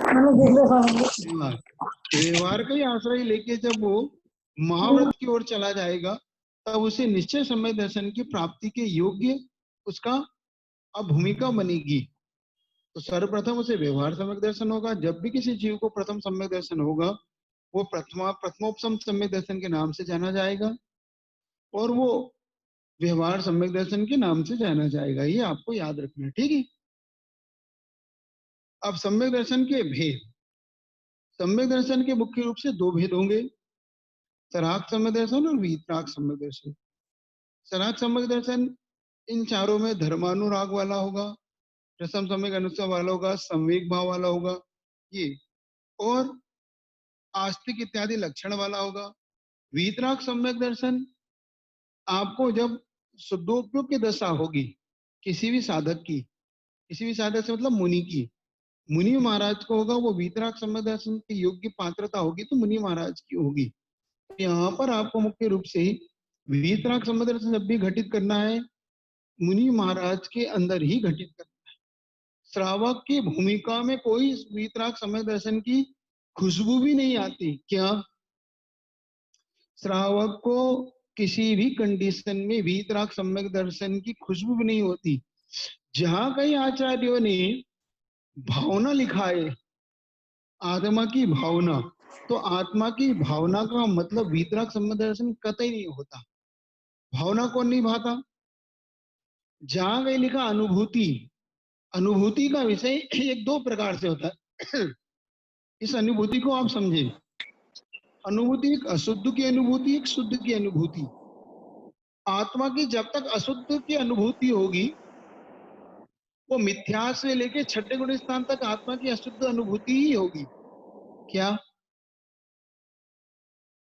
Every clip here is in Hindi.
व्यवहार, व्यवहार का ही आश्रय लेके जब वो महाव्रत की ओर चला जाएगा तब उसे निश्चय सम्यक दर्शन की प्राप्ति के योग्य उसका अब भूमिका बनेगी। तो सर्वप्रथम उसे व्यवहार सम्यक दर्शन होगा। जब भी किसी जीव को प्रथम सम्यक दर्शन होगा वो प्रथमोपसम सम्यक दर्शन के नाम से जाना जाएगा और वो व्यवहार सम्यक दर्शन के नाम से जाना जाएगा। ये आपको याद रखना है, ठीक है। अब सम्यक दर्शन के भेद, सम्यक दर्शन के मुख्य रूप से दो भेद होंगे, सराग सम्यक दर्शन और वीतराग सम्यक दर्शन। सराग सम्यक दर्शन इन चारों में धर्मानुराग वाला होगा, रसम सम्यक अनुसार वाला होगा, संवेग भाव वाला होगा ये, और आस्तिक इत्यादि लक्षण वाला होगा। वीतराग सम्यक दर्शन आपको जब शुद्धोपयोग की दशा होगी किसी भी साधक की, किसी भी साधक से मतलब मुनि की, मुनि महाराज को होगा, वो वीतराग सम्यक दर्शन की योग्य पात्रता होगी तो मुनि महाराज की होगी। यहाँ पर आपको मुख्य रूप से वीतराग सम्यक दर्शन जब भी घटित करना है मुनि महाराज के अंदर ही घटित करना है। श्रावक की भूमिका में कोई वीतराग सम्यक दर्शन की खुशबू भी नहीं आती। क्या श्रावक को किसी भी कंडीशन में वीतराग सम्यक दर्शन की खुशबू भी नहीं होती। जहां कई आचार्यों ने भावना लिखा है, आत्मा की भावना, तो आत्मा की भावना का मतलब वीतराग सम्यक दर्शन कतई नहीं होता। भावना कौन नहीं भाता? जहां कहीं लिखा अनुभूति, अनुभूति का विषय एक दो प्रकार से होता है। इस अनुभूति को आप समझे, अनुभूति एक अशुद्ध की अनुभूति, एक शुद्ध की अनुभूति। आत्मा की जब तक अशुद्ध की अनुभूति होगी वो मिथ्या से लेके छठे गुण स्थान तक आत्मा की अशुद्ध अनुभूति ही होगी। क्या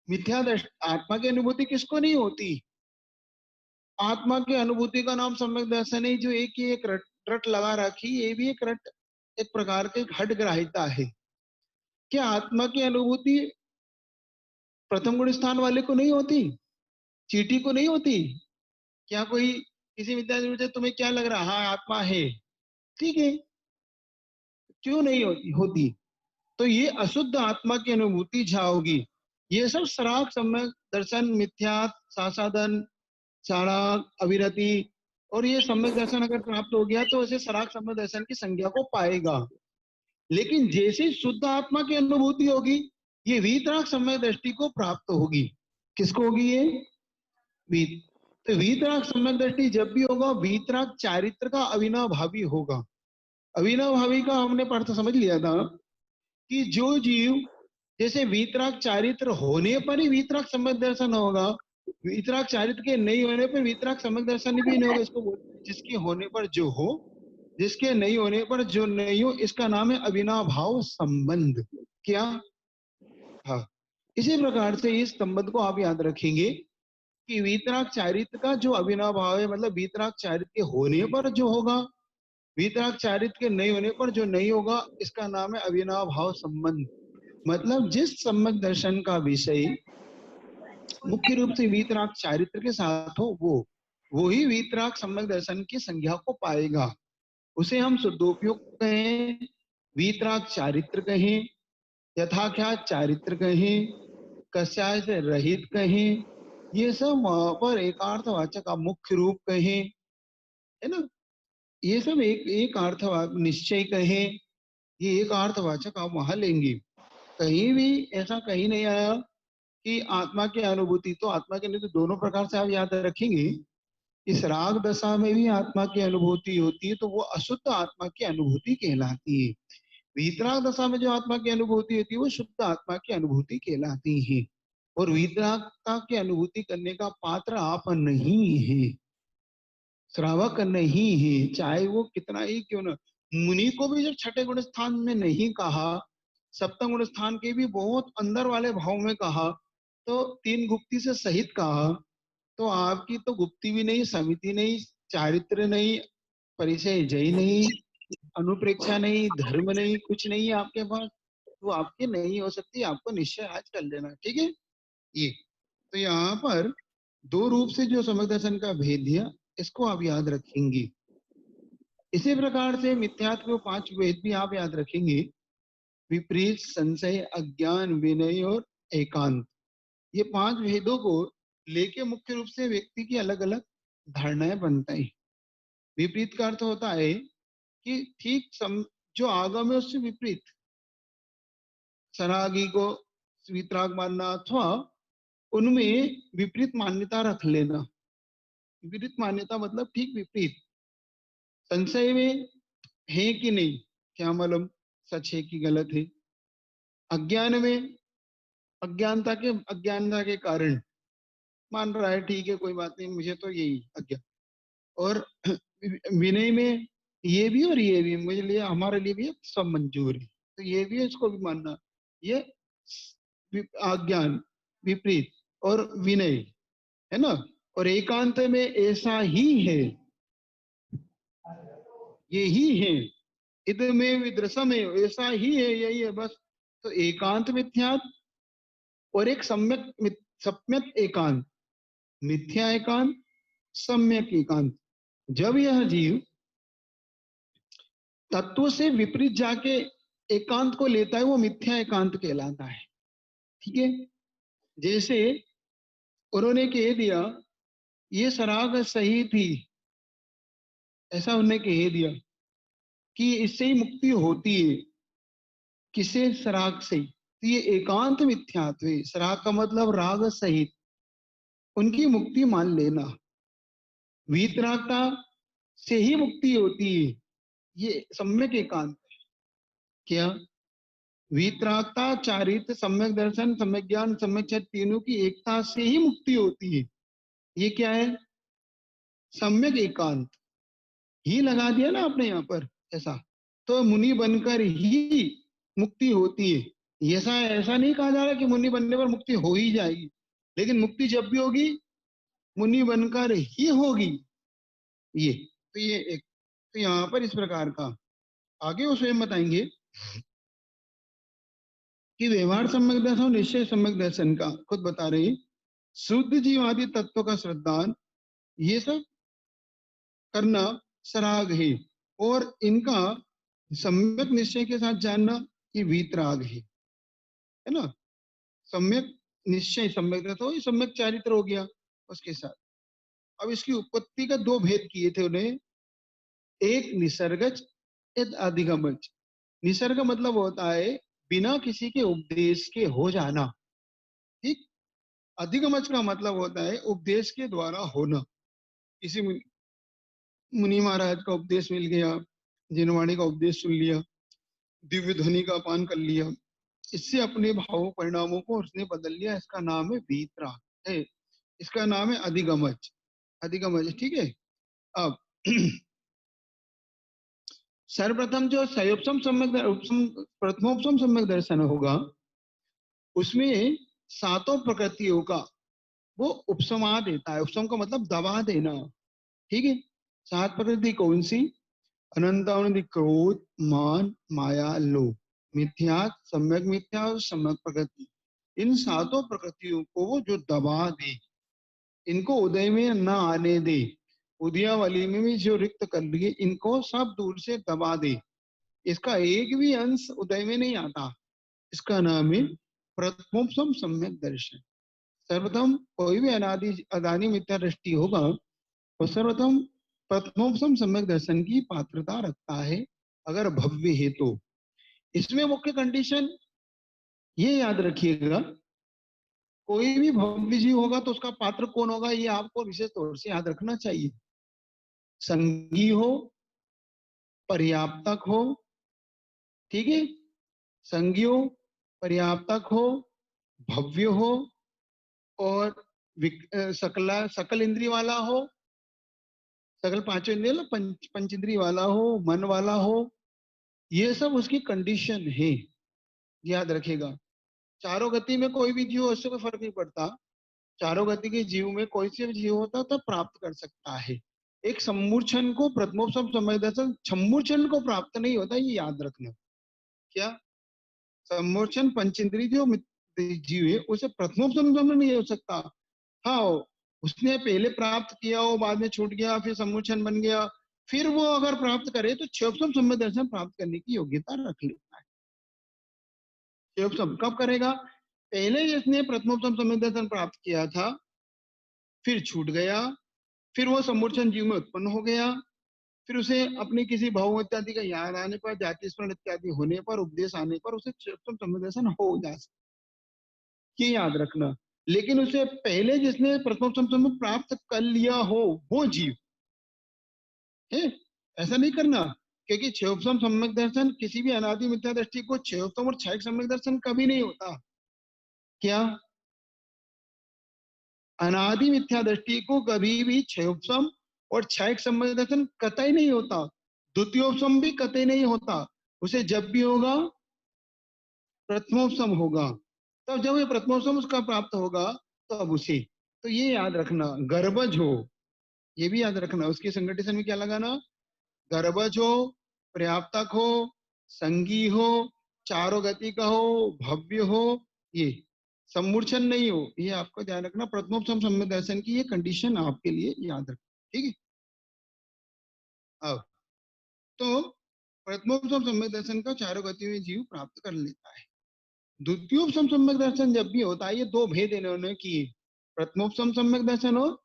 मिथ्या आत्मा की अनुभूति किसको नहीं होती? आत्मा की अनुभूति का नाम सम्यक दर्शन है। जो एक ही एक रट लगा रखी, ये भी एक रट, एक प्रकार के हट ग्राहिता है। क्या आत्मा की अनुभूति प्रथम गुण स्थान वाले को नहीं होती, चीटी को नहीं होती? क्या कोई किसी विद्यार्थी से तुम्हें क्या लग रहा? हाँ आत्मा है, ठीक है, क्यों नहीं होती? तो ये अशुद्ध आत्मा की अनुभूति जहां होगी, ये सब सराग सम्यक दर्शन, मिथ्या, सासादन, चाणाक, अविरति और ये सम्यक दर्शन अगर प्राप्त हो गया तो उसे सराग सम्यक दर्शन की संज्ञा को पाएगा। लेकिन जैसे शुद्ध आत्मा की अनुभूति होगी ये वीतराग सम्यक दृष्टि को प्राप्त होगी। किसको होगी ये? वीत। तो वीतराग सम्यक दृष्टि जब भी होगा वीतराग चारित्र का अविनाव भावी होगा। अविनाव भावी का हमने अर्थ समझ लिया था कि जो जीव जैसे वीतराग चारित्र होने पर ही वीतराग सम्यक दर्शन होगा, वीतराग चारित्र के नहीं होने पर वीतराग सम्यक दर्शन भी नहीं होगा। इसको बोलते हैं जिसके होने पर जो हो, जिसके नहीं होने पर जो नहीं हो, इसका नाम है अविनाव भाव संबंध। क्या? हाँ, इसी प्रकार से इस संबंध को आप याद रखेंगे कि वीतराग चारित्र का जो अविनाव भाव है, मतलब वीतराग चारित्र के होने पर जो होगा, वीतराग चारित्र के नहीं होने पर जो नहीं होगा, इसका नाम है अविनाव भाव संबंध। मतलब जिस सम्यक दर्शन का विषय मुख्य रूप से वीतराग चारित्र के साथ हो वो ही वीतराग सम्यक दर्शन की संज्ञा को पाएगा। उसे हम शुद्धोपयोग कहें, वीतराग चारित्र कहें, यथाख्यात चारित्र कहें, कस्याय से रहित कहें, ये सब वहां पर एकार्थवाचक का मुख्य रूप कहें, है ना, ये सब एक अर्थ निश्चय कहें, ये एक अर्थवाचक आप वहां लेंगे। कहीं भी ऐसा कहीं नहीं आया कि आत्मा की अनुभूति, तो आत्मा के लिए तो दोनों प्रकार से आप याद रखेंगे। इस राग दशा में भी आत्मा की अनुभूति होती है तो वो अशुद्ध आत्मा की अनुभूति कहलाती है। वीतराग दशा में जो आत्मा की अनुभूति होती है वो शुद्ध आत्मा की अनुभूति कहलाती है। और वीतरागता की अनुभूति करने का पात्र आप नहीं है, श्रावक नहीं है, चाहे वो कितना ही क्यों ना। मुनि को भी जब छठे गुण स्थान में नहीं कहा, सप्तम गुण स्थान के भी बहुत अंदर वाले भाव में कहा, तो तीन गुप्ती से सहित कहा, तो आपकी तो गुप्ती भी नहीं, समिति नहीं, चारित्र नहीं, परिचय जय नहीं, अनुप्रेक्षा नहीं, धर्म नहीं, कुछ नहीं है आपके पास, तो आपके नहीं हो सकती। आपको निश्चय आज कर लेना, ठीक है। ये तो यहाँ पर दो रूप से जो सम्यक दर्शन का भेद दिया, इसको आप याद रखेंगे। इसी प्रकार से मिथ्यात्व के 5 भेद भी आप याद रखेंगे विपरीत, संशय, अज्ञान, विनय और एकांत। ये 5 भेदों को लेके मुख्य रूप से व्यक्ति की अलग अलग धारणाएं बनता है। विपरीत का अर्थ होता है कि जो आगम है उससे विपरीत, सरागी को वितराग मानना अथवा उनमें विपरीत मान्यता रख लेना। विपरीत मान्यता मतलब ठीक विपरीत। संशय में है कि नहीं, क्या मालूम सच है कि गलत है। अज्ञान में अज्ञानता के कारण मान रहा है ठीक है कोई बात नहीं, मुझे तो यही अज्ञान। और विनय में ये भी और ये भी, मुझे लिए हमारे लिए भी सब मंजूर है, तो ये भी है, इसको भी मानना। ये अज्ञान, विपरीत और विनय, है ना। और एकांत में ऐसा ही है, ये ही है, इध में विद्रसम है, ऐसा ही है, यही है बस। तो एकांत मिथ्यात और एक सम्यक एकांत, मिथ्या एकांत, सम्यक एकांत। जब यह जीव तत्व से विपरीत जाके एकांत को लेता है वो मिथ्या एकांत कहलाता है। ठीक है, जैसे उन्होंने कह दिया ये सराग सही थी, ऐसा उन्होंने कह दिया कि इससे ही मुक्ति होती है, किसे, सराग से। तो ये एकांत मिथ्यात्व है। सराग का मतलब राग सहित उनकी मुक्ति मान लेना, वीतरागता से ही मुक्ति होती है, ये सम्यक एकांत। क्या वीतरागता, चारित्र, सम्यक दर्शन, सम्यक ज्ञान, सम्यक चित्त, तीनों की एकता से ही मुक्ति होती है, ये क्या है, सम्यक एकांत। ही लगा दिया ना आपने यहाँ पर, ऐसा। तो मुनि बनकर ही मुक्ति होती है। ऐसा ऐसा नहीं कहा जा रहा कि मुनि बनने पर मुक्ति हो ही जाएगी, लेकिन मुक्ति जब भी होगी मुनि बनकर ही होगी। ये तो ये एक, तो यहाँ पर इस प्रकार का आगे वो स्वयं बताएंगे कि व्यवहार सम्यक दर्शन और निश्चय सम्यक दर्शन का खुद बता रहे हैं। शुद्ध जीवादि तत्व का श्रद्धान, ये सब करना सराग है, और इनका सम्यक निश्चय के साथ जानना ये वीतराग है ना। सम्यक निश्चय, सम्यक तो ये सम्यक चारित्र हो गया उसके साथ। अब इसकी उत्पत्ति का 2 भेद किए थे उन्हें, एक निसर्गज, एक अधिगमज। निसर्ग मतलब होता है बिना किसी के उपदेश के हो जाना, ठीक। अधिगमज का मतलब होता है उपदेश के द्वारा होना। किसी मुनि महाराज का उपदेश मिल गया, जिनवाणी का उपदेश सुन लिया, दिव्य ध्वनि का पान कर लिया, इससे अपने भावों परिणामों को उसने बदल लिया, इसका नाम है वीतरा है, इसका नाम है अधिगमज। अधिगमज, ठीक है। अब सर्वप्रथम जो सयोपम सम्यक प्रथमोपम सम्यक दर्शन होगा, उसमें 7 प्रकृतियों का वो उपसमा देता है। उपसम का मतलब दबा देना, ठीक है। 7 प्रकृति कौन सी, अनंत अनंत, क्रोध, मान, माया, लोभ, मिथ्या, सम्यक मिथ्या और सम्यक प्रकृति। इन 7 प्रकृतियों को जो दबा दे, इनको उदय में न आने दे, उदयावली में भी जो रिक्त कर लिए इनको सब दूर से दबा दे, इसका एक भी अंश उदय में नहीं आता, इसका नाम है प्रथमोपम सम्यक दर्शन। सर्वप्रथम कोई भी अनादि अदानी मिथ्या दृष्टि होगा तो सर्वप्रथम प्रथमोपम सम्यक दर्शन की पात्रता रखता है, अगर भव्य है तो। इसमें मुख्य कंडीशन ये याद रखिएगा, कोई भी भव्य जीव होगा तो उसका पात्र कौन होगा, ये आपको विशेष तौर से याद रखना चाहिए। संगी हो, पर्याप्तक हो, ठीक है, संगी हो, पर्याप्तक हो, भव्य हो, और सकल इंद्रिय वाला हो, सकल पांचों इंद्रिय मतलब पंच इंद्रिय वाला हो, मन वाला हो, ये सब उसकी कंडीशन है, याद रखेगा। चारों गति में कोई भी जीव, उससे कोई फर्क नहीं पड़ता, चारों गति के जीव में कोई से भी जीव होता तो प्राप्त कर सकता है। एक सम्मूर्छन को प्रथमोपम समय दर्शन सम्मूर्छन को प्राप्त नहीं होता, ये याद रखना। क्या सम्मोचन पंचेंद्रिय जो जीव है उसे प्रथमोपम समय नहीं हो सकता। हाँ, उसने पहले प्राप्त किया हो, बाद में छूट गया, फिर सम्मोचन बन गया, फिर वो अगर प्राप्त करे तो क्षोभम समय दर्शन प्राप्त करने की योग्यता रख लेता है। क्षयोपम कब करेगा? पहले जिसने प्रथमोपम सम्यक दर्शन प्राप्त किया था, फिर छूट गया, फिर वो सम्मूर्छन जीव में उत्पन्न हो गया, फिर उसे अपनी किसी भाव इत्यादि का याद आने पर, जाति स्मरण इत्यादि होने पर, उपदेश आने पर उसे क्षयोपम सम्यक दर्शन हो जा सकता, ये याद रखना। लेकिन उसे पहले जिसने प्रथमोपम सम्यक प्राप्त कर लिया हो वो जीव है, ऐसा नहीं करना। क्योंकि क्षयोपम सम्यक दर्शन किसी भी अनादि मिथ्या दृष्टि को क्षयोपम और क्षयिक सम्यक दर्शन कभी नहीं होता। क्या? अनादि मिथ्या दृष्टि को कभी भी क्षयोपम और क्षयिक सम्यक दर्शन कतई नहीं होता, द्वितीयोपम भी कतई नहीं होता। उसे जब भी होगा प्रथमोपम होगा, तब जब ये प्रथमोपम उसका प्राप्त होगा तब उसे, तो ये याद रखना। गर्भज हो, ये भी याद रखना, उसकी संगठन में क्या लगाना? गर्भज हो, पर्याप्तक हो, संगी हो, चारों गति का हो, भव्य हो, ये सम्मूर्छन नहीं हो, ये आपको ध्यान रखना। प्रथमोपम सम्यक दर्शन की ये कंडीशन आपके लिए याद रखना, ठीक है। अब तो प्रथमोपम सम्यक दर्शन का चारों गति में जीव प्राप्त कर लेता है। द्वितीयोपम सम्यक दर्शन जब भी होता है, ये दो भेद इन्होंने किए, प्रथमोपम सम्यक दर्शन और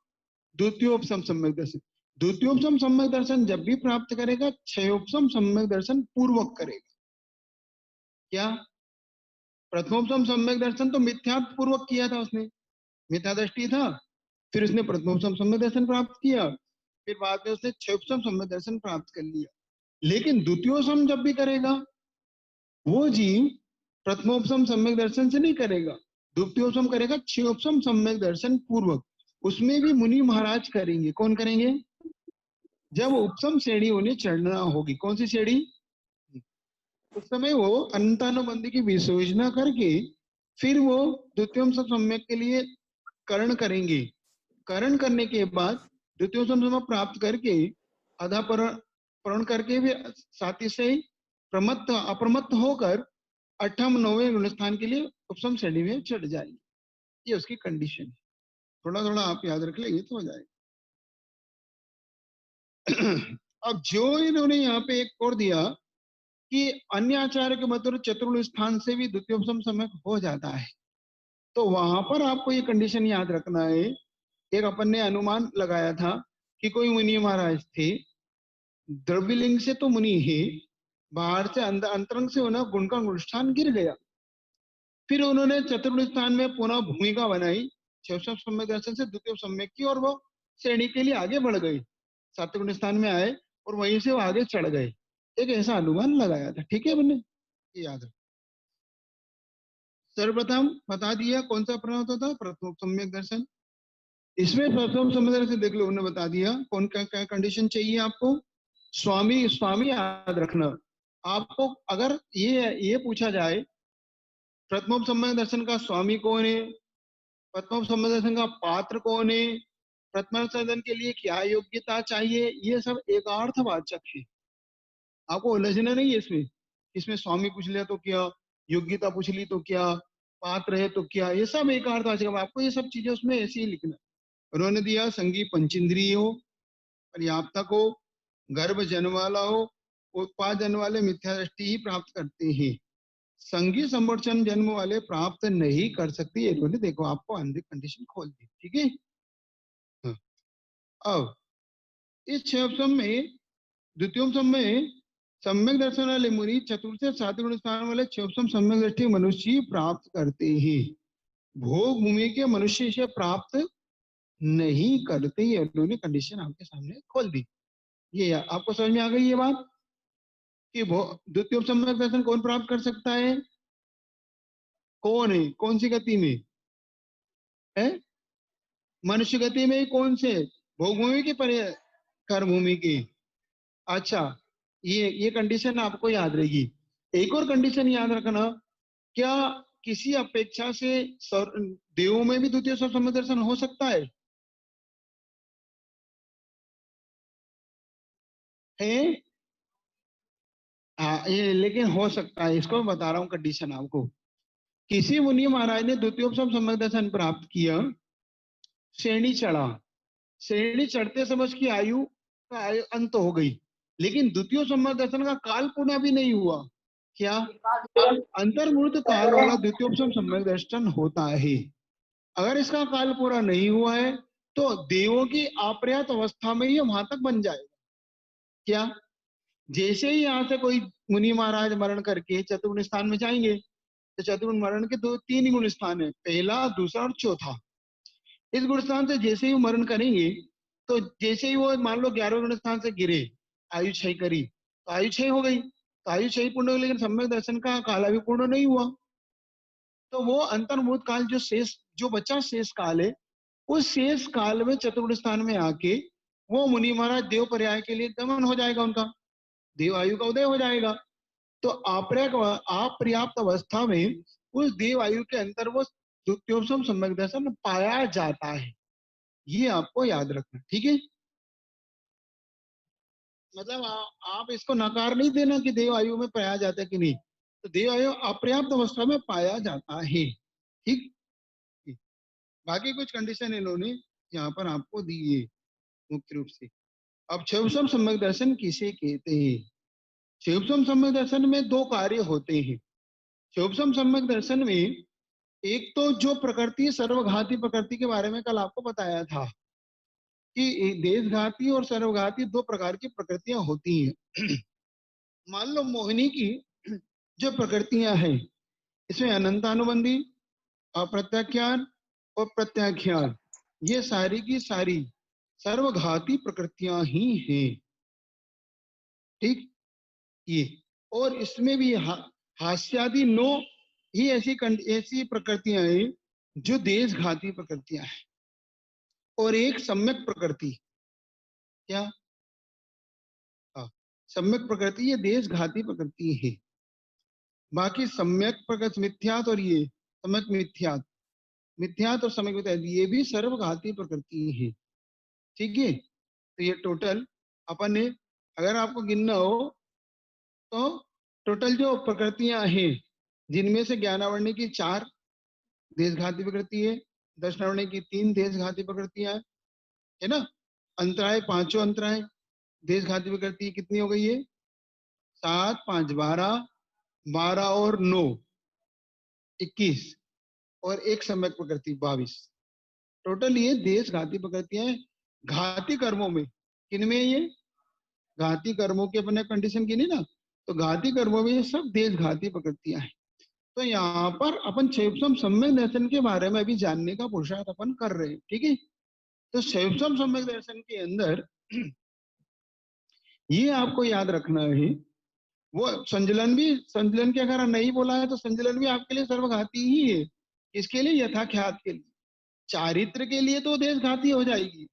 द्वितीयोपम सम्यक दर्शन। द्वितीयोपम सम्यक दर्शन जब भी प्राप्त करेगा, क्षयोपम सम्यक दर्शन पूर्वक करेगा। क्या? प्रथमोपम सम्यक दर्शन तो मिथ्या पूर्वक किया था उसने, मिथ्या दृष्टि था, फिर उसने प्रथमोपम सम्यक दर्शन प्राप्त किया, फिर बाद में उसने क्षयोपम सम्यक दर्शन प्राप्त कर लिया। लेकिन द्वितीयोपम जब भी करेगा वो जीव प्रथमोपम सम्यक दर्शन से नहीं करेगा, द्वितीयोपम करेगा क्षयोपम सम्यक दर्शन पूर्वक। उसमें भी मुनि महाराज करेंगे। कौन करेंगे? जब उपसम श्रेणी उन्हें चढ़ना होगी। कौन सी श्रेणी? उस समय वो अनंतानुबंधी की विसूचना करके फिर वो द्वितीय सम्यक के लिए करण करेंगे। करण करने के बाद द्वितीय सम्यक प्राप्त करके अधा प्रण करके भी साथ ही से प्रमत्त अप्रमत्त होकर अठम नौवें गुणस्थान के लिए उपसम श्रेणी में चढ़ जाएंगे। ये उसकी कंडीशन है। थोड़ा थोड़ा आप याद रख लेंगे तो हो जाएगा। अब जो इन्होंने यहाँ पे एक और दिया कि अन्य आचार्य के मतलब चतुर्थ स्थान से भी द्वितीयोपम सम्यक हो जाता है, तो वहां पर आपको ये कंडीशन याद रखना है। एक अपन ने अनुमान लगाया था कि कोई मुनि महाराज थे, द्रव्यलिंग से तो मुनि है, बाहर से अंतरंग से होना गुण का अनुष्ठान गिर गया, फिर उन्होंने चतुर्थ स्थान में पुनः भूमिका बनाई क्षयोपम सम्यक दर्शन से द्वितीय सम्यक की, और वो श्रेणी के लिए आगे बढ़ गए, सात्विक स्थान में आए और वहीं से वो आगे चढ़ गए। एक ऐसा अनुमान लगाया था, ठीक है बने, ये याद रख। सर्वप्रथम बता दिया कौन सा प्रण होता था, प्रथम सम्यक दर्शन। इसमें प्रथम सम्यक दर्शन देख लो, उन्होंने बता दिया कौन क्या क्या कंडीशन चाहिए आपको। स्वामी, स्वामी याद रखना आपको। अगर ये पूछा जाए प्रथम सम्यक दर्शन का स्वामी कौन है, प्रथम सम्यक दर्शन का पात्र कौन है, प्रथम दर्शन के लिए क्या योग्यता चाहिए, ये सब एकार्थवाचक है। आपको उलझना नहीं है इसमें। इसमें स्वामी पूछ लिया तो क्या, योग्यता पूछ ली तो क्या, पात्र है तो क्या, ये सब एकार्थवाचक। आपको ये सब चीजें उसमें ऐसे ही लिखना। उन्होंने दिया संगी पंचेंद्रिय हो, पर्याप्तक हो, गर्भ जन्म वाला हो, उत्पाद जन्म वाले मिथ्या दृष्टि ही प्राप्त करते हैं, संगी संवर्चन जन्म वाले प्राप्त नहीं कर सकते। इन्होंने देखो आपको अंदर कंडीशन खोल दी, ठीक है। हाँ। अब इस क्षयोपम में द्वितीयोपम में सम्यक दर्शन वाले मुनि चतुर्थ सात्विक स्थान वाले क्षयोपम सम्यक दृष्टि मनुष्य प्राप्त करते हैं, भोग भूमि के मनुष्य से प्राप्त नहीं करते। ये उन्होंने कंडीशन आपके सामने खोल दी। ये आपको समझ में आ गई ये बात कि द्वितीय सम्यक दर्शन कौन प्राप्त कर सकता है, कौन है, कौन सी गति में है, मनुष्य गति में कौन से, भोग भूमि की पर कर्म भूमि की। अच्छा, ये कंडीशन आपको याद रहेगी। एक और कंडीशन याद रखना, क्या किसी अपेक्षा से देवों में भी द्वितीय सम्यक दर्शन हो सकता है? हाँ, ये लेकिन हो सकता है, इसको मैं बता रहा हूँ कंडीशन आपको। किसी मुनि महाराज ने द्वितीयोपम सम्यक दर्शन प्राप्त किया, श्रेणी चढ़ा, श्रेणी चढ़ते समझ की आयु का अंत हो गई, लेकिन द्वितीय सम्यक दर्शन का काल पूर्ण भी नहीं हुआ, क्या अंतर्मूर्त काल वाला द्वितीयोपम सम्यक दर्शन होता है। अगर इसका काल पूरा नहीं हुआ है तो देवों की अपर्याप्त अवस्था में ही वहां तक बन जाएगा। क्या जैसे ही यहाँ से कोई मुनि महाराज मरण करके चतुर्गुण स्थान में जाएंगे तो चतुर्गुण मरण के दो तीन ही गुण स्थान है, पहला दूसरा और चौथा। इस गुण स्थान से जैसे ही वो मरण करेंगे तो जैसे ही वो मान लो 11वें गुण स्थान से गिरे, आयु क्षय करी तो आयु क्षय हो गई, तो आयु क्षय पूर्ण हो गई, लेकिन सम्यक दर्शन का काल अभी पूर्ण नहीं हुआ। तो वो अंतर्मुहूर्त काल जो शेष जो बचा शेष काल है, उस शेष काल में चतुर्थ स्थान में आके वो मुनि महाराज देव पर्याय के लिए गमन हो जाएगा, उनका देव आयु का उदय हो जाएगा। तो अपर्याप्त अवस्था में उस देव आयु के अंतर वो द्वितीयोपम सम्यक दर्शन पाया जाता है। ये आपको याद रखना, ठीक है। मतलब आप इसको नकार नहीं देना कि देव आयु में पाया जाता है कि नहीं, तो देव आयु अपर्याप्त अवस्था में पाया जाता है, ठीक। बाकी कुछ कंडीशन इन्होंने यहाँ पर आपको दी है मुख्य रूप से। अब क्षयोपम सम्यक दर्शन किसे कहते हैं? क्षयोपम सम्यक दर्शन में दो कार्य होते हैं। क्षयोपम सम्यक दर्शन में एक तो जो प्रकृति सर्वघाती प्रकृति के बारे में कल आपको बताया था कि देशघाती और सर्वघाती दो प्रकार की प्रकृतियां होती हैं। मान लो मोहिनी की जो प्रकृतियां हैं, इसमें अनंतानुबंधी, अप्रत्याख्यान और प्रत्याख्यान, ये सारी की सारी सर्वघाती प्रकृतियां ही हैं, ठीक। ये और इसमें भी हास्यादि 9 ही ऐसी प्रकृतियां हैं जो देशघाती प्रकृतियां हैं, और एक सम्यक प्रकृति, क्या हाँ, सम्यक प्रकृति ये देशघाती प्रकृति है। बाकी सम्यक प्रकृति मिथ्यात और ये सम्यक मिथ्यात, मिथ्यात और सम्यक मिथ्यात ये भी सर्वघाती प्रकृति है, ठीक है। तो ये टोटल अपन ने अगर आपको गिनना हो तो टोटल जो प्रकृतियां हैं, जिनमें से ज्ञानावरणी की 4 देशघाती प्रकृति है, दर्शनावरणी की 3 देशघाती प्रकृतियां है ना, अंतराय 5 अंतराय देशघाती प्रकृति कितनी हो गई है? 7 5 12, 12 और 9 21, और एक सम्यक प्रकृति 22। टोटल ये देशघाती प्रकृतियां हैं। घाती कर्मों में किनमें ये घाती कर्मों की अपने कंडीशन की नहीं ना, तो घाती कर्मों में ये सब देशघाती प्रकृतियां हैं। तो यहाँ पर अपन क्षयोपम सम्यक दर्शन के बारे में अभी जानने का पुरुषार्थ अपन कर रहे हैं, ठीक है। तो क्षयोपम सम्यक दर्शन के अंदर ये आपको याद रखना है, वो संजलन भी, संजलन के अगर नहीं बोला है तो संजलन भी आपके लिए सर्वघाती ही है। इसके लिए यथाख्यात के लिए, चारित्र के लिए तो देशघाती हो जाएगी,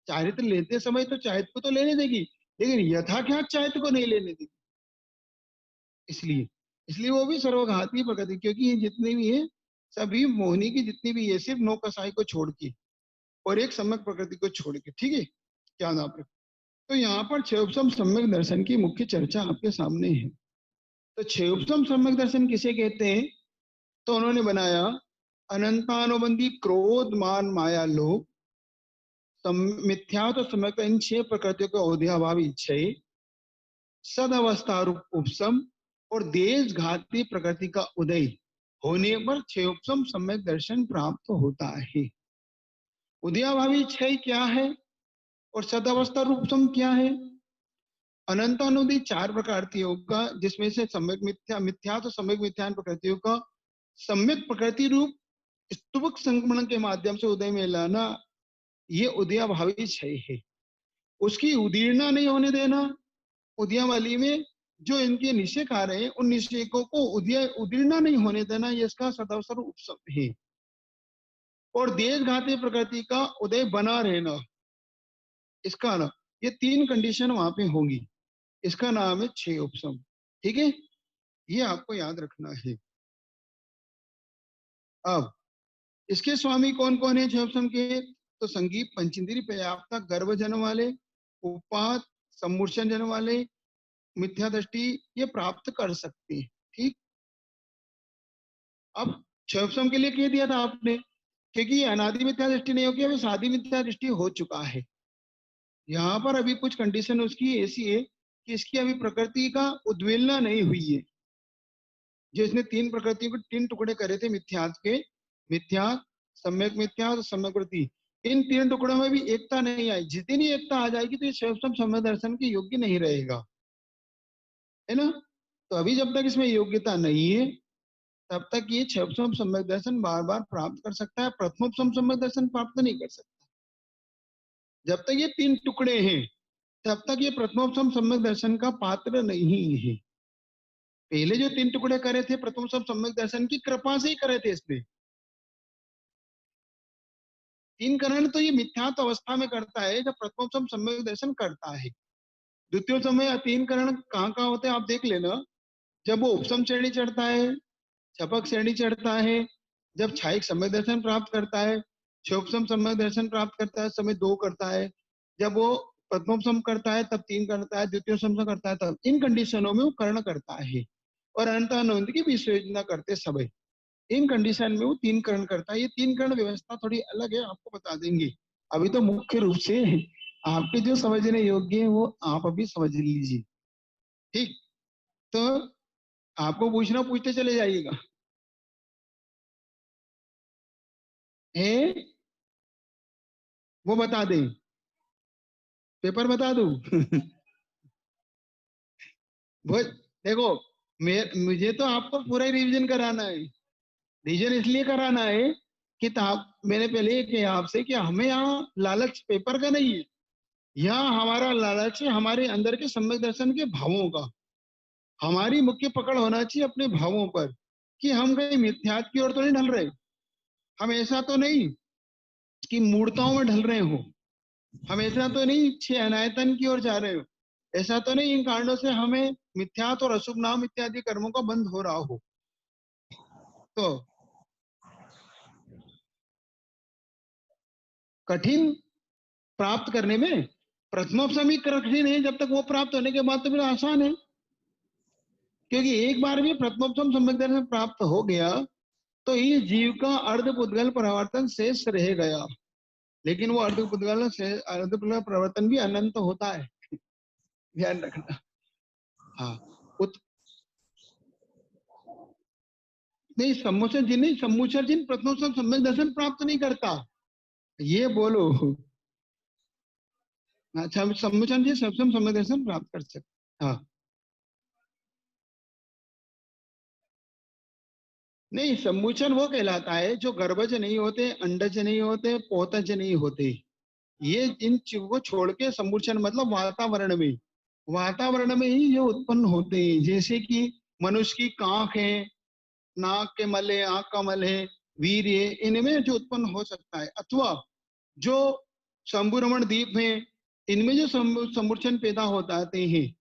चारित्र लेते समय तो चारित्र को तो लेने देगी, लेकिन यथाख्यात चारित्र को नहीं लेने देगी। इसलिए इसलिए वो भी सर्वघाती प्रकृति, क्योंकि ये जितने भी है सभी मोहिनी की जितनी भी है सिर्फ 9 कसाई को छोड़ के और एक सम्यक प्रकृति को छोड़ के, ठीक है। क्या नाम है? तो यहाँ पर क्षयोपम सम्यक दर्शन की मुख्य चर्चा आपके सामने है। तो क्षयोपम सम्यक दर्शन किसे कहते हैं? तो उन्होंने बनाया अनंतानुबंधी क्रोध मान माया लोभ मिथ्या तो सम्यक इन 6 प्रकृतियों के औध्याभावी क्षय, सद अवस्था रूप उपसम और देश घाती प्रकृति का उदय होने पर क्षयोपम सम्यक दर्शन प्राप्त होता है। उदयाभावी क्षय क्या है और सदावस्था रूपसम क्या है? अनंतानुदी 4 प्रकृतियों का, जिसमें से सम्यक मिथ्या, मिथ्या तो सम्यक मिथ्यान प्रकृतियों का सम्यक प्रकृति रूप स्तुवक संक्रमण के माध्यम से उदय में लाना, ये उदयाभावी क्षय है। उसकी उदीर्णा नहीं होने देना, उदयावली में जो इनके निषेक आ रहे हैं उन निषेकों को उदीर्णा नहीं होने देना, ये इसका सदावस्था उपसम है। और देशघाती प्रकृति का उदय बना रहना, इसका ना ये 3 कंडीशन वहां पे होंगी, इसका नाम है 6 उपसम, ठीक है। ये आपको याद रखना है। अब इसके स्वामी कौन कौन है 6 उपसम के? तो संगीत पंचेंद्रिय पर्याप्त गर्भ जन्म वाले, उपात सम्मूर्छन जन्म वाले, मिथ्या दृष्टि ये प्राप्त कर सकते हैं, ठीक। अब 6 उपसम के लिए कह दिया था आपने, क्योंकि अनादि मिथ्या दृष्टि नहीं होगी, अभी शादी मिथ्या दृष्टि हो चुका है। यहाँ पर अभी कुछ कंडीशन उसकी ऐसी है कि इसकी अभी प्रकृति का उद्वेलना नहीं हुई है। जो इसने तीन प्रकृतियों को तीन टुकड़े करे थे मिथ्यात्व के, मिथ्या, सम्यक मिथ्या और सम्यक वृत्ति, इन तीन टुकड़ों में भी एकता नहीं आई। जिस दिन ही एकता आ जाएगी तो ये शिवसम सम्यक दर्शन के योग्य नहीं रहेगा, है ना। तो अभी जब तक इसमें योग्यता नहीं है तब तक ये शिवसम सम्यक दर्शन बार बार प्राप्त कर सकता है, प्रथमोपम सम्यक दर्शन प्राप्त नहीं कर सकता। जब तक ये तीन टुकड़े हैं तब तक ये प्रथमोपम सम्यक दर्शन का पात्र नहीं है। पहले जो तीन टुकड़े करे थे प्रथमोपम सम्यक दर्शन की कृपा से ही करे थे इसने। तीन करण तो ये मिथ्यात्व अवस्था में करता है जब प्रथमोपम सम्यक दर्शन करता है। द्वितीय समय तीन करण कहाँ कहाँ होते हैं आप देख लेना। जब वो उपसम श्रेणी चढ़ता है, छपक श्रेणी चढ़ता है, जब छायिक सम्यक दर्शन प्राप्त करता है, क्षोभसम सम्यक दर्शन प्राप्त करता है, समय दो करता है, जब वो प्रथमोपम करता है तब तीन करता है, द्वितीय सम करता है तब, इन कंडीशनों में वो कर्ण करता है। और अनंतानंद की विश्वयोजना करते सभी, इन कंडीशन में वो तीन कर्ण करता है। ये तीन कर्ण व्यवस्था थोड़ी अलग है, आपको बता देंगे। अभी तो मुख्य रूप से आपके जो समझने योग्य है वो आप अभी समझ लीजिए, ठीक। तो आपको पूछना पूछते चले जाइएगा। है वो बता दें, पेपर बता दूं वो देखो, मुझे तो आपको पूरा ही रिवीजन कराना है। रिवीजन इसलिए कराना है कि मैंने पहले ये किया आपसे कि हमें यहाँ लालच पेपर का नहीं है, यहाँ हमारा लालच है हमारे अंदर के सम्यक दर्शन के भावों का। हमारी मुख्य पकड़ होना चाहिए अपने भावों पर कि हम कहीं मिथ्यात्व की ओर तो नहीं ढल रहे, हम ऐसा तो नहीं कि मूर्ताओं में ढल रहे हो, हम ऐसा तो नहीं छह अनायतन की ओर जा रहे हो, ऐसा तो नहीं इन कारणों से हमें मिथ्यात्व और अशुभ नाम इत्यादि कर्मों का बंध हो रहा हो। तो कठिन प्राप्त करने में प्रथमोपसम ही कठिन है, जब तक वो प्राप्त होने के बाद तो फिर आसान है। क्योंकि एक बार भी प्रथमोपसम सम्यक दर्शन प्राप्त हो गया तो इस जीव का अर्ध पुद्गल परिवर्तन शेष रह गया। लेकिन वो अर्ध पुद्गल परिवर्तन भी अनंत होता है, ध्यान रखना। हाँ उत, नहीं सम्मोचन जिन नहीं, सम्मोचन जिन प्रथमोपसम सम्यक दर्शन प्राप्त नहीं करता, ये बोलो। अच्छा सम्मोचन जी सबसम सम्यक दर्शन प्राप्त कर सकते। हाँ नहीं, सम्मोचन वो कहलाता है जो गर्भज नहीं होते, अंडज नहीं होते, पोतज नहीं होते। ये इन चीजों को छोड़ के सम्मोचन मतलब वातावरण में, वातावरण में ही ये उत्पन्न होते हैं। जैसे कि मनुष्य की कांख है, नाक के मल है, आंख का मल है, वीर है, इनमें जो उत्पन्न हो सकता है। अथवा जो शंभुरमण द्वीप है, इनमें जो सम्मोचन पैदा होते हैं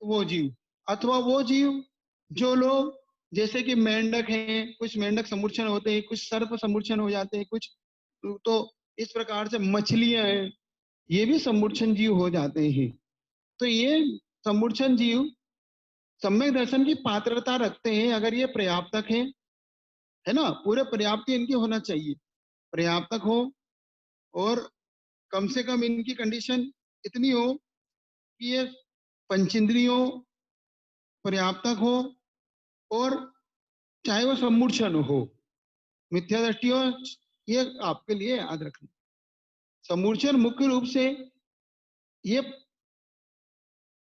वो जीव। अथवा वो जीव जो लोग जैसे कि मेंढक हैं, कुछ मेंढक समूर्छन होते हैं, कुछ सर्प समूर्छन हो जाते हैं, कुछ तो इस प्रकार से मछलियां हैं, ये भी समूर्छन जीव हो जाते हैं। तो ये समूर्छन जीव सम्यक दर्शन की पात्रता रखते हैं अगर ये पर्याप्तक है ना, पूरे पर्याप्त इनकी होना चाहिए, पर्याप्तक हो, और कम से कम इनकी कंडीशन इतनी हो कि ये पंचेंद्रियों पर्याप्तक हो, और चाहे वो सम्मूर्छन हो, मिथ्या दृष्टि हो, ये आपके लिए याद रखना। सम्मूर्छन मुख्य रूप से ये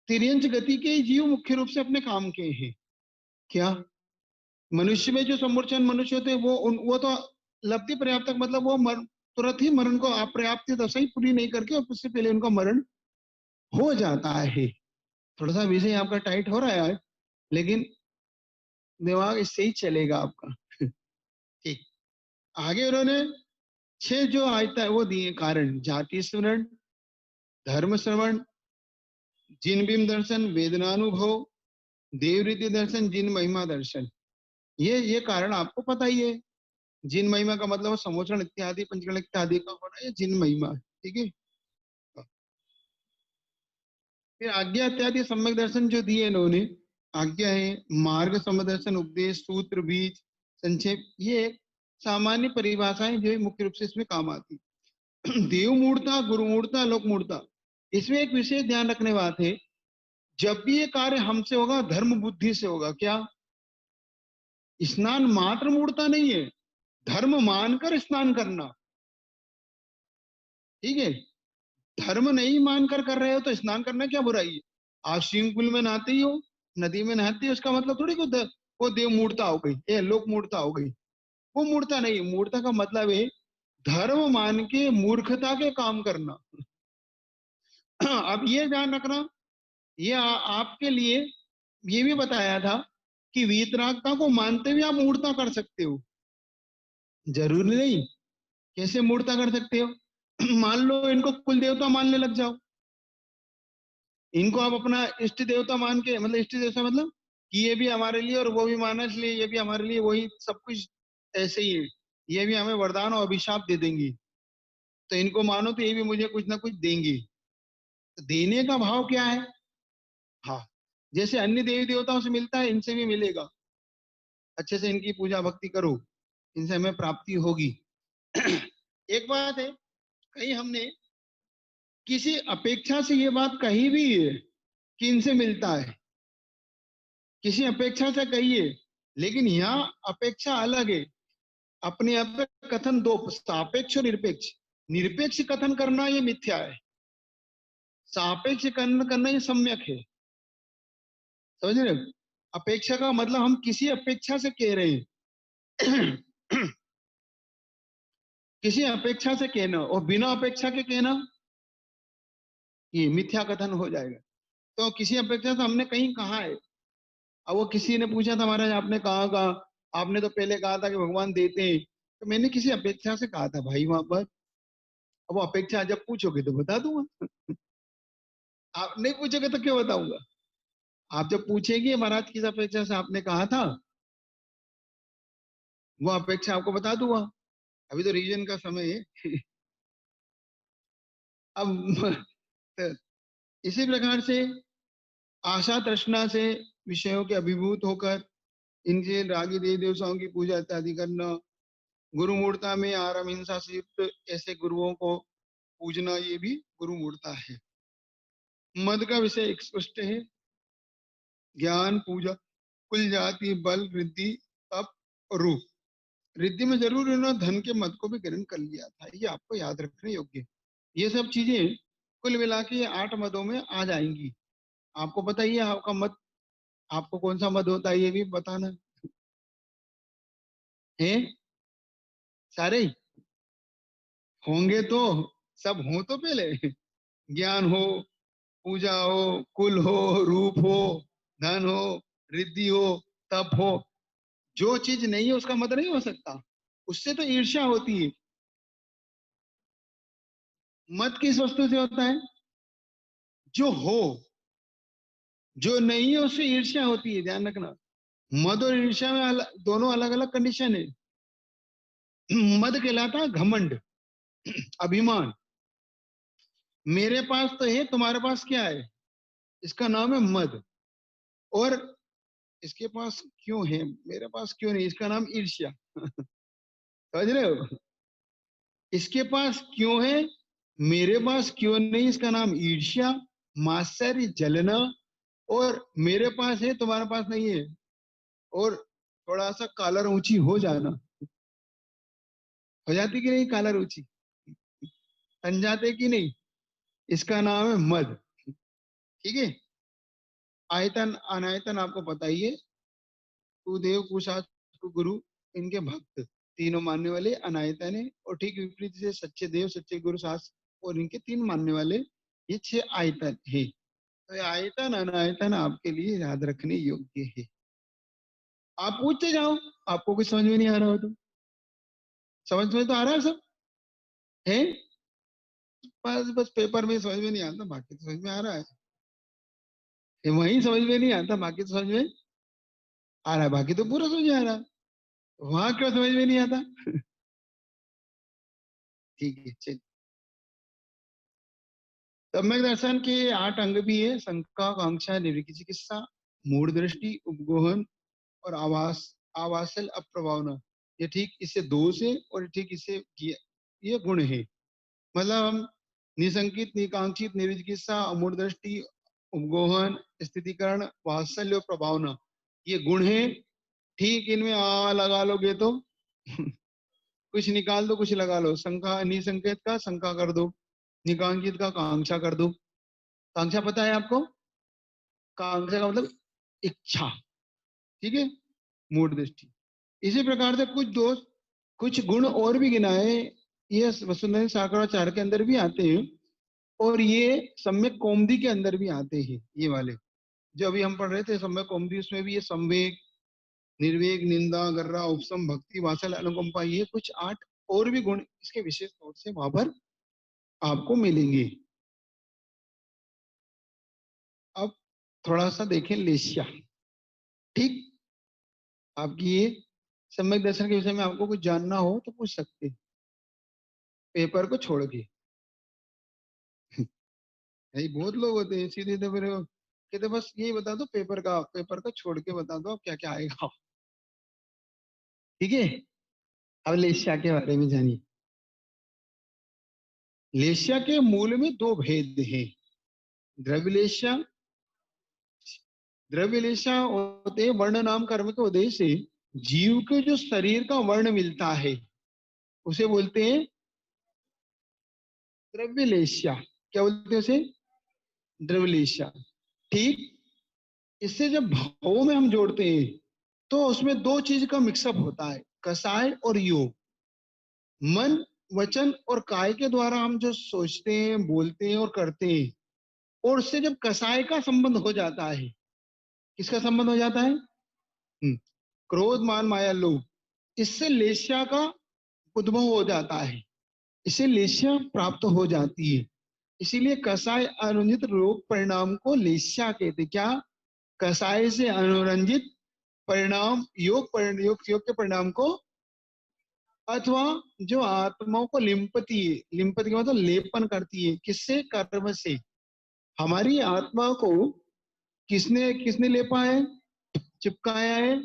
तिर्यंच गति के जीव मुख्य रूप से अपने काम के हैं। क्या मनुष्य में जो सम्मूर्छन मनुष्य होते हैं वो तो लब्धि पर्याप्तक मतलब वो तुरंत ही मरण को अपर्याप्त दशा ही पूरी नहीं करके और उससे पहले उनका मरण हो जाता है। थोड़ा सा विषय आपका टाइट हो रहा है लेकिन दिमाग इससे ही चलेगा आपका ठीक। आगे उन्होंने छह जो आता है वो दिए कारण, जाति स्मरण, धर्म श्रवण, जिन बिंब दर्शन, वेदनानुभव, देवरीति दर्शन, जिन महिमा दर्शन। ये कारण आपको पता ही है। जिन महिमा का मतलब समोचन इत्यादि पंचकरण इत्यादि का होना है, जिन महिमा, ठीक है। फिर आज्ञा इत्यादि सम्यक दर्शन जो दिए इन्होंने, आज्ञा है, मार्ग सम्यक दर्शन, उपदेश, सूत्र, बीज, संक्षेप, ये सामान्य परिभाषाएं जो मुख्य रूप से इसमें काम आती। देव मूर्ता, गुरु मूर्ता, लोक मूर्ता, इसमें एक विशेष ध्यान रखने बात है। जब भी ये कार्य हमसे होगा धर्म बुद्धि से होगा। क्या? स्नान मात्र मूर्ता नहीं है, धर्म मानकर स्नान करना। ठीक है, धर्म नहीं मानकर कर रहे हो तो स्नान करना क्या बुराई है? आप स्विमिंग पूल में नहाते ही हो, नदी में नहाते हो, उसका मतलब थोड़ी को वो देव मूर्ता हो गई, ये लोक मूर्ता हो गई। वो मूर्ता नहीं, मूर्ता का मतलब है धर्म मान के मूर्खता के काम करना। अब ये ध्यान रखना, ये आपके लिए ये भी बताया था कि वीतरागता को मानते हुए आप मूर्ता कर सकते हो, जरूरी नहीं। कैसे मूर्ता कर सकते हो? मान लो इनको कुल देवता मानने लग जाओ, इनको आप अपना इष्ट देवता मान के, मतलब इष्ट देवता मतलब कि ये भी हमारे लिए और वो भी माना, इसलिए ये भी हमारे लिए वही सब कुछ ऐसे ही है, ये भी हमें वरदान और अभिशाप दे देंगी, तो इनको मानो तो ये भी मुझे कुछ ना कुछ देंगे। तो देने का भाव क्या है? हाँ, जैसे अन्य देवी देवताओं से मिलता है इनसे भी मिलेगा, अच्छे से इनकी पूजा भक्ति करो, इनसे हमें प्राप्ति होगी। एक बात है, कहीं हमने किसी अपेक्षा से ये बात कही भी है कि इनसे मिलता है, किसी अपेक्षा से कही है, लेकिन यहाँ अपेक्षा अलग है। अपने आप पे कथन दो, सापेक्ष और निरपेक्ष। निरपेक्ष कथन करना ये मिथ्या है, सापेक्ष कथन करना ये सम्यक है। समझ रहे हो? अपेक्षा का मतलब हम किसी अपेक्षा से कह रहे हैं। किसी अपेक्षा से कहना और बिना अपेक्षा के कहना ये मिथ्या कथन हो जाएगा। तो किसी अपेक्षा से हमने कहीं कहा है, अब वो किसी ने पूछा था महाराज आपने कहा कहा, आपने तो पहले कहा था कि भगवान देते हैं, तो मैंने किसी अपेक्षा से कहा था भाई वहां पर। अब वो अपेक्षा जब पूछोगे तो बता दूंगा, आप नहीं पूछोगे तो क्यों बताऊंगा? आप जब पूछेंगे महाराज किस अपेक्षा से आपने कहा था, वो अपेक्षा आपको बता दूंगा। अभी तो रीजन का समय है। अब इसी प्रकार से आशा तृष्णा से विषयों के अभिभूत होकर इनके रागी देवी देवताओं की पूजा इत्यादि करना, गुरु मूर्ता में आराम हिंसा से युक्त ऐसे गुरुओं को पूजना, ये भी गुरु मूर्ता है। मद का विषय स्पष्ट है, ज्ञान पूजा कुल जाति बल रिद्धि तप रूप। रिद्धि में जरूर इन्होंने धन के मद को भी ग्रहण कर लिया था, ये आपको याद रखने योग्य है। ये सब चीजें कुल मिला के ये 8 मदों में आ जाएंगी। आपको पता ही है आपका मत, आपको कौन सा मद होता है ये भी बताना है। सारे ही होंगे तो, सब हो तो पहले, ज्ञान हो, पूजा हो, कुल हो, रूप हो, धन हो, रिद्धि हो, तप हो। जो चीज नहीं है उसका मत नहीं हो सकता, उससे तो ईर्ष्या होती है। मत किस वस्तु से होता है? जो हो, जो नहीं है उससे ईर्ष्या होती है, ध्यान रखना। मद और ईर्ष्या में दोनों अलग अलग कंडीशन है। मद कहलाता है घमंड, अभिमान। मेरे पास तो है, तुम्हारे पास क्या है, इसका नाम है मद। और इसके पास क्यों है, मेरे पास क्यों नहीं, इसका नाम ईर्ष्या। समझ रहे हो? इसके पास क्यों है, मेरे पास क्यों नहीं, इसका नाम ईर्ष्या, मात्सर्य, जलना। और मेरे पास है तुम्हारे पास नहीं है, और थोड़ा सा कालर ऊंची हो जाना, हो जाती कि नहीं कालर ऊंची, बन जाते कि नहीं, इसका नाम है मद। ठीक है। आयतन अनायतन आपको पता ही है, कुदेव कुशास्त्र कुगुरु, इनके भक्त तीनों मानने वाले अनायतन है। और ठीक विपरीत से सच्चे देव सच्चे गुरु शास्त्र और इनके 3 मानने वाले, ये 6 आयतन है। तो ये आयतन अनायतन आपके लिए याद रखने योग्य है। आप पूछते जाओ, आपको कुछ समझ में नहीं आ रहा हो तो। समझ में तो आ रहा है सब है, बस बस पेपर में समझ में नहीं आता, बाकी तो समझ में आ रहा है। ये वही समझ में नहीं आता, बाकी तो समझ में आ रहा है, बाकी तो पूरा समझ में आ रहा है। वहां क्यों समझ में नहीं आता? ठीक है चलिए। सम्यक दर्शन के 8 अंग भी है, शंका कांक्षा निर्विक चिकित्सा, मूड दृष्टि, उपगोहन और आवासल अप्रभावना। ये ठीक इससे दोष है और ठीक इससे ये गुण है। मतलब हम निसंकित निकांक्षित निर्विचिकित्सा, अमूढ़ दृष्टि, उपगोहन स्थितिकरण, वात्सल्य और प्रभावना, ये गुण है। ठीक, इनमें आ लगा लोगे तो कुछ निकाल दो, कुछ लगा लो। शंका, निसंकेत का शंका कर दो, निकांकित का कांक्षा कर दो। कांक्षा पता है आपको? कांक्षा का मतलब इच्छा, ठीक है, मूड दृष्टि। इसी प्रकार से कुछ दोष, कुछ गुण और भी गिनाए, ये वसुंधरा शाकराचार्य के अंदर भी आते हैं, और ये सम्यक कौमुदी के अंदर भी आते हैं। ये वाले जो अभी हम पढ़ रहे थे सम्यक कौमुदी, उसमें भी ये संवेग, निर्वेग, निंदा, गर्रा, उपसम, भक्ति, वात्सल्य, अनुकंपा, ये कुछ 8 और भी गुण इसके विशेष तौर से वहां पर आपको मिलेंगे। अब थोड़ा सा देखें लेशिया। ठीक, आपकी ये सम्यक दर्शन के विषय में आपको कुछ जानना हो तो पूछ सकते हैं, पेपर को छोड़ के। यही बहुत लोग होते हैं सीधे तो फिर कहते बस यही बता दो, पेपर का छोड़ के बता दो, अब क्या क्या आएगा। ठीक है, अब लेशिया के बारे में जानिए। लेशिया के मूल में 2 भेद हैं। द्रव्यलेशा, द्रव्यलेशा होते वर्ण नाम कर्म के उदय से जीव के जो शरीर का वर्ण मिलता है उसे बोलते हैं द्रव्यलेशा। क्या बोलते हैं उसे? द्रव्यलेशा। ठीक, इससे जब भावों में हम जोड़ते हैं तो उसमें 2 चीज का मिक्सअप होता है, कसाय और योग। मन, वचन और काय के द्वारा हम जो सोचते हैं, बोलते हैं और करते हैं, और उससे जब कसाय का संबंध हो जाता है, किसका संबंध हो जाता है? क्रोध, मान, माया, लोभ, इससे लेस्या का उद्भव हो जाता है, इससे लेस्या प्राप्त हो जाती है। इसीलिए कसाय अनुरंजित रोग परिणाम को लेस्या कहते। क्या? कसाय से अनुरंजित परिणाम, योग के परिणाम को, अथवा जो आत्माओं को लिंपति है, लिंपति का मतलब लेपन करती है, किससे? कर्म से। हमारी आत्मा को किसने किसने लेपा है, चिपकाया है?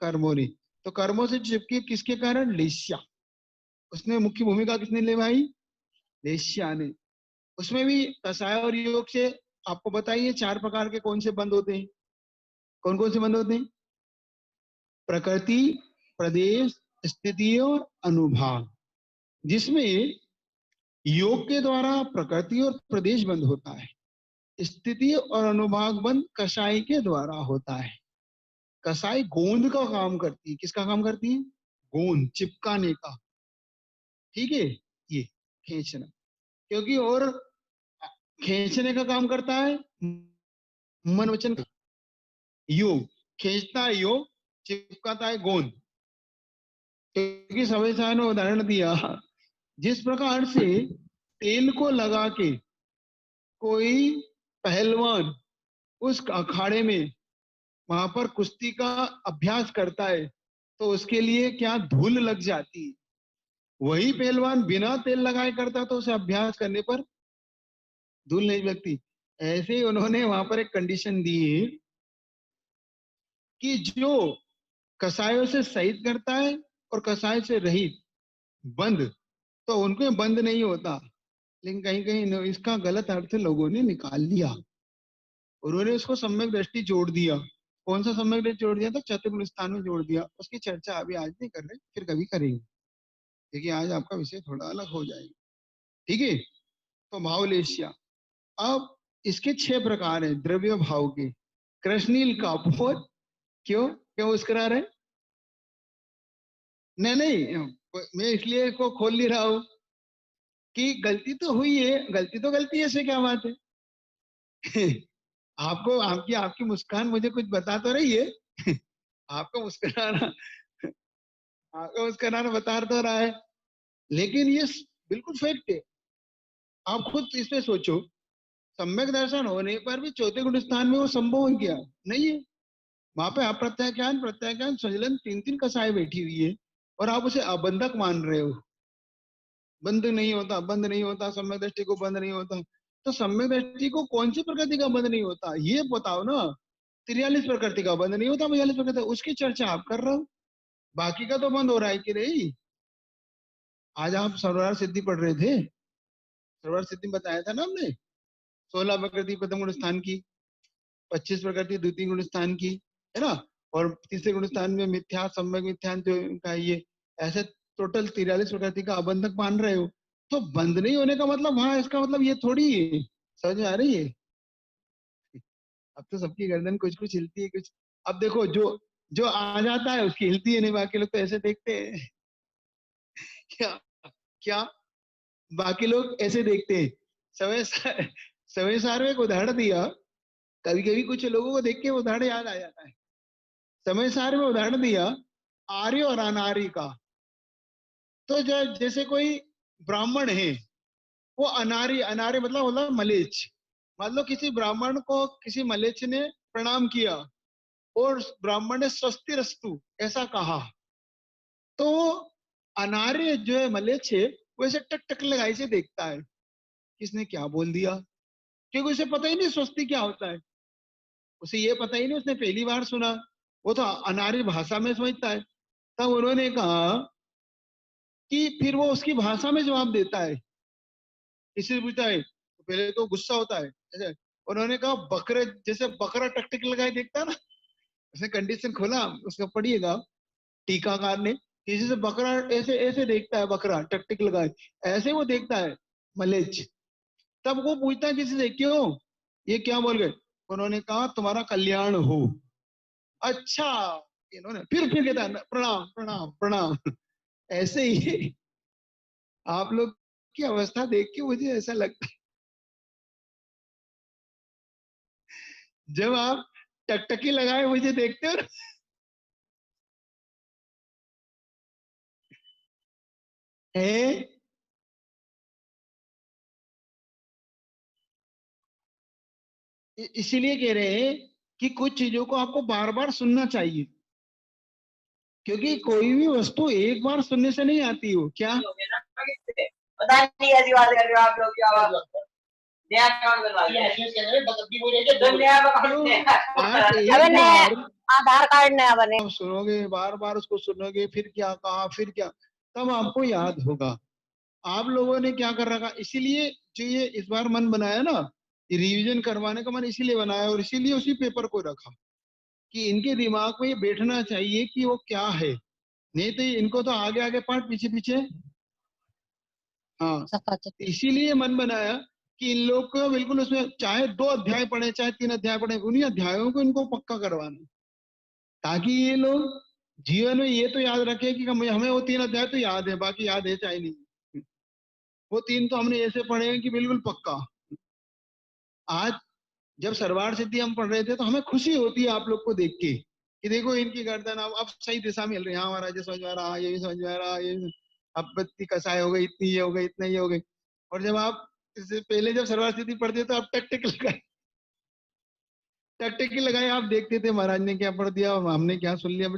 कर्मों ने। तो कर्मों से चिपकी किसके कारण? लेस्या। उसने मुख्य भूमिका किसने निभाई? लेस्या ने। उसमें भी कसाय और योग से आपको बताइए 4 प्रकार के कौन से बंद होते हैं? कौन कौन से बंद होते हैं? प्रकृति, प्रदेश, स्थिति और अनुभाग। जिसमें योग के द्वारा प्रकृति और प्रदेश बंद होता है, स्थिति और अनुभाग बंद कसाई के द्वारा होता है। कसाई गोंद का काम करती है। किसका काम करती है? गोंद, चिपकाने का। ठीक है, ये खींचना, क्योंकि और खींचने का काम करता है मन वचन। योग खींचता है, योग चिपकाता है गोंद। क्योंकि समय साय ने उदाहरण दिया, जिस प्रकार से तेल को लगा के कोई पहलवान उस अखाड़े में वहां पर कुश्ती का अभ्यास करता है तो उसके लिए क्या धूल लग जाती है। वही पहलवान बिना तेल लगाए करता तो उसे अभ्यास करने पर धूल नहीं लगती। ऐसे ही उन्होंने वहां पर एक कंडीशन दी है कि जो कसायों से सहित करता है और कसाय से रहित बंद, तो उनको बंद नहीं होता। लेकिन कहीं कहीं इसका गलत अर्थ लोगों ने निकाल लिया, उन्होंने उसको सम्यक दृष्टि जोड़ दिया। कौन सा सम्यक दृष्टि जोड़ दिया? तो चतुर्थ स्थान में जोड़ दिया। उसकी चर्चा अभी आज नहीं कर रहे, फिर कभी करेंगे, क्योंकि आज आपका विषय थोड़ा अलग हो जाएगा। ठीक है, तो भावलेशिया। अब इसके 6 प्रकार हैं द्रव्य भाव के। कृष्णनील कापोर, क्यों क्यों मुस्कुरा रहे? नहीं नहीं, मैं इसलिए इसको खोल नहीं रहा हूं कि गलती तो हुई है, गलती तो गलती है, ऐसे क्या बात है? आपको आपकी आपकी मुस्कान मुझे कुछ बता तो रही है। आपको मुस्कुराना, आपको मुस्कुराना बता तो रहा है, लेकिन ये बिल्कुल फैक्ट है। आप खुद इसमें सोचो, सम्यक दर्शन होने पर भी चौथे गुण स्थान में वो संभव हो गया नहीं है। वहां पे अप्रत्याख्यान, प्रत्याख्यान, संचलन, 3 कसाएं बैठी हुई है, और आप उसे अबंधक मान रहे हो। बंद नहीं होता, बंद नहीं होता, सम्यक दृष्टि को बंद नहीं होता। तो सम्यक दृष्टि को कौन सी प्रकृति का बंद नहीं होता ये बताओ ना। 43 प्रकृति का बंद नहीं होता, 42 प्रकृति, उसकी चर्चा आप कर रहे हो। बाकी का तो बंद हो रहा है कि नहीं? आज आप सर्वहार सिद्धि पढ़ रहे थे, सर्वहार सिद्धि बताया था ना हमने, 16 प्रकृति प्रथम गुण स्थान की। 25 प्रकृति द्वितीय गुण स्थान की, है ना, और तीसरे गुण स्थान में मिथ्या सम्यक मिथ्या जो का ये, ऐसे टोटल 43 प्रकृति का अबंधक मान रहे हो, तो बंद नहीं होने का मतलब वहां इसका मतलब ये थोड़ी है। समझ में आ रही है? अब तो सबकी गर्दन कुछ कुछ हिलती है कुछ। अब देखो जो जो आ जाता है उसकी हिलती है नहीं, बाकी लोग तो ऐसे देखते हैं। क्या क्या बाकी लोग ऐसे देखते हैं। समय समय सार में एक उदाहरण दिया, कभी कभी कुछ लोगों को देख के वो उदाहरण याद आ जाता है। समय सार में उदाहरण दिया आर्य और अनार्य का। तो जैसे कोई ब्राह्मण है, वो अनार्य, अनार्य मतलब होता है मलेच्छ। मान लो किसी ब्राह्मण को किसी मलेच्छ ने प्रणाम किया और ब्राह्मण ने स्वस्तिरस्तु ऐसा कहा, तो अनार्य जो है मलेच्छ है, वो ऐसे टक टक लगाई से देखता है किसने क्या बोल दिया, क्योंकि उसे पता ही नहीं स्वस्ति क्या होता है। उसे ये पता ही नहीं, उसने पहली बार सुना, वो तो अनार्य भाषा में समझता है। तब उन्होंने कहा कि फिर वो उसकी भाषा में जवाब देता है, किसी से पूछता है तो पहले तो गुस्सा होता है ऐसे। उन्होंने कहा बकरे जैसे बकरा टकटक लगाए देखता है ना, उसने कंडीशन खोला, उसका पढ़िएगा टीकाकार ने, किसी से बकरा ऐसे ऐसे देखता है, बकरा टकटक लगाए ऐसे वो देखता है मलेच्छ। तब वो पूछता है किसी से क्यों, ये क्या बोल गए, उन्होंने कहा तुम्हारा कल्याण हो। अच्छा, इन्होंने फिर कहता है प्रणाम प्रणाम प्रणाम। ऐसे ही आप लोग की अवस्था देख के मुझे ऐसा लगता है, जब आप टकटकी लगाए मुझे देखते हो ना, है इसीलिए कह रहे हैं कि कुछ चीजों को आपको बार बार सुनना चाहिए, क्योंकि कोई भी वस्तु एक बार सुनने से नहीं आती हो। क्या पता नहीं ऐसी बात कर रहे हो आप लोग, क्या बात नया काम करवा आप एक बार आधार कार्ड नया बने, आप सुनोगे, बार बार उसको सुनोगे, फिर क्या कहा फिर क्या, तब आपको याद होगा। आप लोगों ने क्या कर रखा, इसीलिए जो ये इस बार मन बनाया ना, रिवीजन करवाने का मन इसीलिए बनाया, और इसीलिए उसी पेपर को रखा कि इनके दिमाग में ये बैठना चाहिए कि वो क्या है। नहीं तो इनको तो आगे आगे पाठ पीछे पीछे। हाँ, इसीलिए मन बनाया कि इन लोग को बिल्कुल उसमें चाहे 2 अध्याय पढ़े चाहे 3 अध्याय पढ़े, उन्हीं अध्यायों को इनको पक्का करवाना, ताकि ये लोग जीवन में ये तो याद रखे कि हमें वो 3 अध्याय तो याद है, बाकी याद है चाहे नहीं, वो 3 तो हमने ऐसे पढ़े हैं कि बिल्कुल पक्का। आज जब सर्वार सिद्धि हम पढ़ रहे थे तो हमें खुशी होती है आप लोग को देख के कि देखो इनकी गर्दन अब सही दिशा मिल रही है, हाँ महाराज समझ में आ रहा, ये भी समझ में आ रहा, ये अब इतनी कसाई हो गई, इतनी ये हो गई, इतना ये हो गई। और जब आप इससे पहले जब सर्वार सिद्धि पढ़ते तो आप टक टक लगाए, टक टक लगाए, आप देखते थे महाराज ने क्या पढ़ दिया हमने क्या सुन लिया।